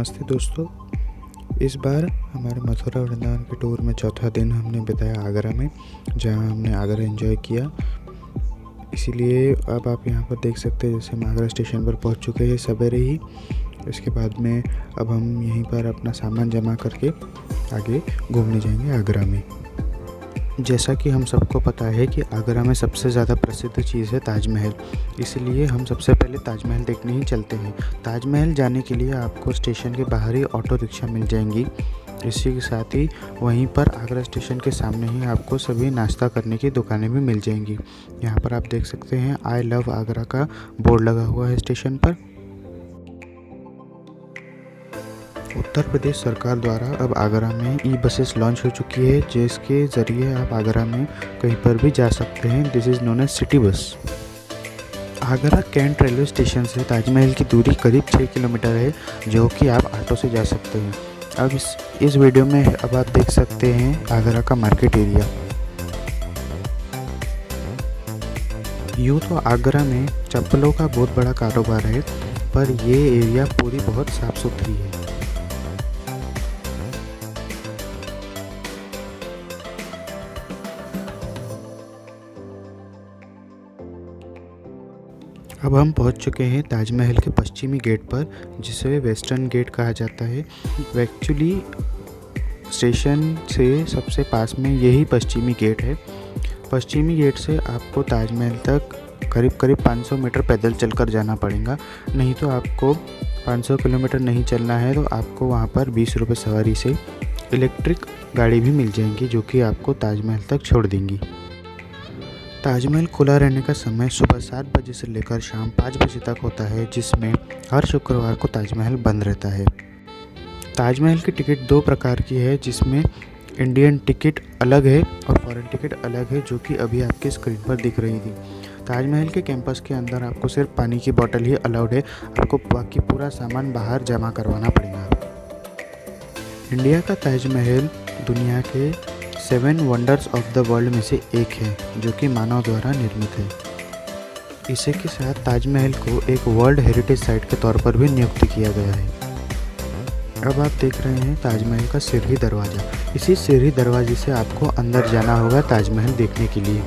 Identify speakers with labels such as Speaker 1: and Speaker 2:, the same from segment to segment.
Speaker 1: नमस्ते दोस्तों। इस बार हमारे मथुरा वृंदावन के टूर में चौथा दिन हमने बिताया आगरा में, जहां हमने आगरा एंजॉय किया। इसीलिए अब आप यहां पर देख सकते हैं, जैसे हम आगरा स्टेशन पर पहुंच चुके हैं सवेरे ही। इसके बाद में अब हम यहीं पर अपना सामान जमा करके आगे घूमने जाएंगे आगरा में। जैसा कि हम सबको पता है कि आगरा में सबसे ज़्यादा प्रसिद्ध चीज़ है ताजमहल, इसलिए हम सबसे पहले ताजमहल देखने ही चलते हैं। ताजमहल जाने के लिए आपको स्टेशन के बाहर ही ऑटो रिक्शा मिल जाएंगी। इसी के साथ ही वहीं पर आगरा स्टेशन के सामने ही आपको सभी नाश्ता करने की दुकानें भी मिल जाएंगी। यहाँ पर आप देख सकते हैं आई लव आगरा का बोर्ड लगा हुआ है स्टेशन पर। उत्तर प्रदेश सरकार द्वारा अब आगरा में ई बसेस लॉन्च हो चुकी है, जिसके ज़रिए आप आगरा में कहीं पर भी जा सकते हैं। This is known as city bus. Agra cantt railway station से ताजमहल की दूरी करीब 6 किलोमीटर है, जो कि आप ऑटो से जा सकते हैं। अब इस वीडियो में अब आप देख सकते हैं आगरा का मार्केट एरिया। यूँ तो आगरा में चप्पलों का बहुत बड़ा कारोबार है, पर ये एरिया पूरी बहुत साफ़ सुथरी है। अब हम पहुंच चुके हैं ताजमहल के पश्चिमी गेट पर, जिसे वेस्टर्न गेट कहा जाता है। एक्चुअली स्टेशन से सबसे पास में यही पश्चिमी गेट है। पश्चिमी गेट से आपको ताजमहल तक करीब 500 मीटर पैदल चलकर जाना पड़ेगा। नहीं तो आपको 500 किलोमीटर नहीं चलना है तो आपको वहां पर 20 रुपये सवारी से इलेक्ट्रिक गाड़ी भी मिल जाएंगी, जो कि आपको ताजमहल तक छोड़ देंगी। ताजमहल खुला रहने का समय सुबह 7 बजे से लेकर शाम 5 बजे तक होता है, जिसमें हर शुक्रवार को ताजमहल बंद रहता है। ताजमहल की टिकट 2 प्रकार की है, जिसमें इंडियन टिकट अलग है और फॉरेन टिकट अलग है, जो कि अभी आपके स्क्रीन पर दिख रही थी। ताजमहल के कैंपस के अंदर आपको सिर्फ पानी की बोतल ही अलाउड है, आपको बाकी पूरा सामान बाहर जमा करवाना पड़ेगा। इंडिया का ताजमहल दुनिया के 7 वंडर्स ऑफ द वर्ल्ड में से एक है, जो कि मानव द्वारा निर्मित है। इसी के साथ ताजमहल को एक वर्ल्ड हेरिटेज साइट के तौर पर भी नियुक्त किया गया है। अब आप देख रहे हैं ताजमहल का सीढ़ी दरवाज़ा। इसी सीढ़ी दरवाजे से आपको अंदर जाना होगा ताजमहल देखने के लिए।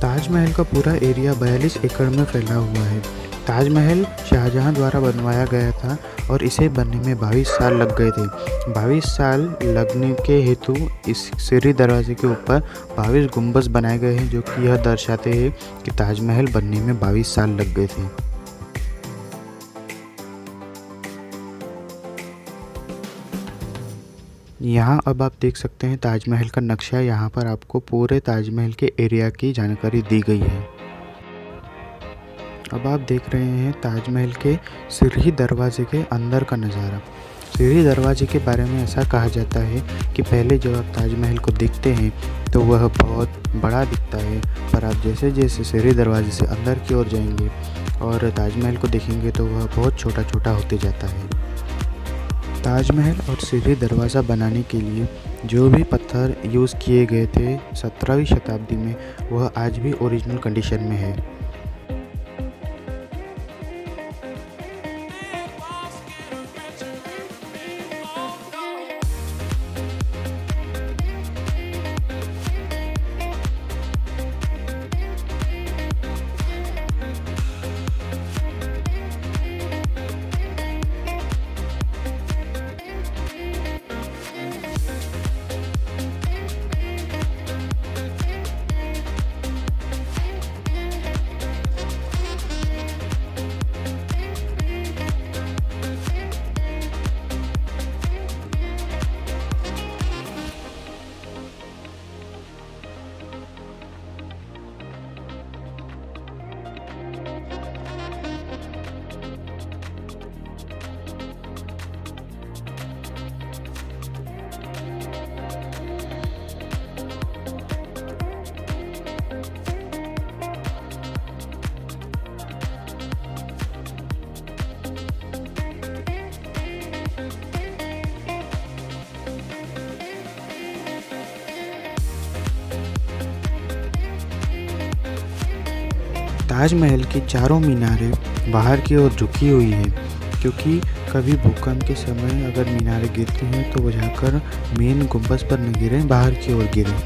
Speaker 1: ताजमहल का पूरा एरिया 42 एकड़ में फैला हुआ है। ताजमहल शाहजहां द्वारा बनवाया गया था और इसे बनने में 22 साल लग गए थे। 22 साल लगने के हेतु इस सीढ़ी दरवाजे के ऊपर 22 गुंबज बनाए गए हैं, जो कि यह दर्शाते हैं कि ताजमहल बनने में 22 साल लग गए थे। यहाँ अब आप देख सकते हैं ताजमहल का नक्शा। यहाँ पर आपको पूरे ताजमहल के एरिया की जानकारी दी गई है। अब आप देख रहे हैं ताजमहल के सीढ़ी दरवाजे के अंदर का नज़ारा। सीढ़ी दरवाजे के बारे में ऐसा कहा जाता है कि पहले जब आप ताजमहल को देखते हैं तो वह बहुत बड़ा दिखता है, पर आप जैसे जैसे सीढ़ी दरवाजे से अंदर की ओर जाएंगे और ताजमहल को देखेंगे तो वह बहुत छोटा छोटा होते जाता है। ताजमहल और सीढ़ी दरवाज़ा बनाने के लिए जो भी पत्थर यूज़ किए गए थे 17वीं शताब्दी में, वह आज भी ओरिजिनल कंडीशन में है। ताजमहल की चारों मीनारें बाहर की ओर झुकी हुई हैं, क्योंकि कभी भूकंप के समय अगर मीनारें गिरती हैं तो वो जाकर मेन गुंबद पर न गिरें, बाहर की ओर गिरें।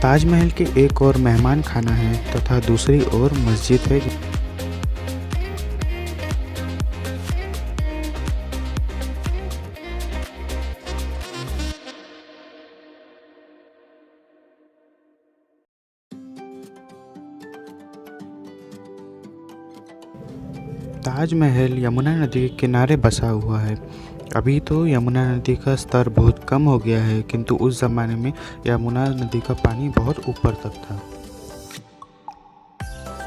Speaker 1: ताजमहल के एक और मेहमान खाना है तथा दूसरी ओर मस्जिद है। ताजमहल यमुना नदी के किनारे बसा हुआ है। अभी तो यमुना नदी का स्तर बहुत कम हो गया है, किंतु उस ज़माने में यमुना नदी का पानी बहुत ऊपर तक था।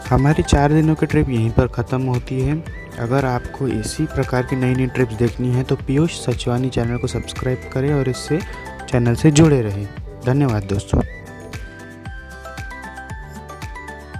Speaker 1: हमारी 4 दिनों की ट्रिप यहीं पर ख़त्म होती है। अगर आपको इसी प्रकार की नई नई ट्रिप्स देखनी है तो पीयूष सचवानी चैनल को सब्सक्राइब करें और इससे चैनल से जुड़े रहें। धन्यवाद दोस्तों।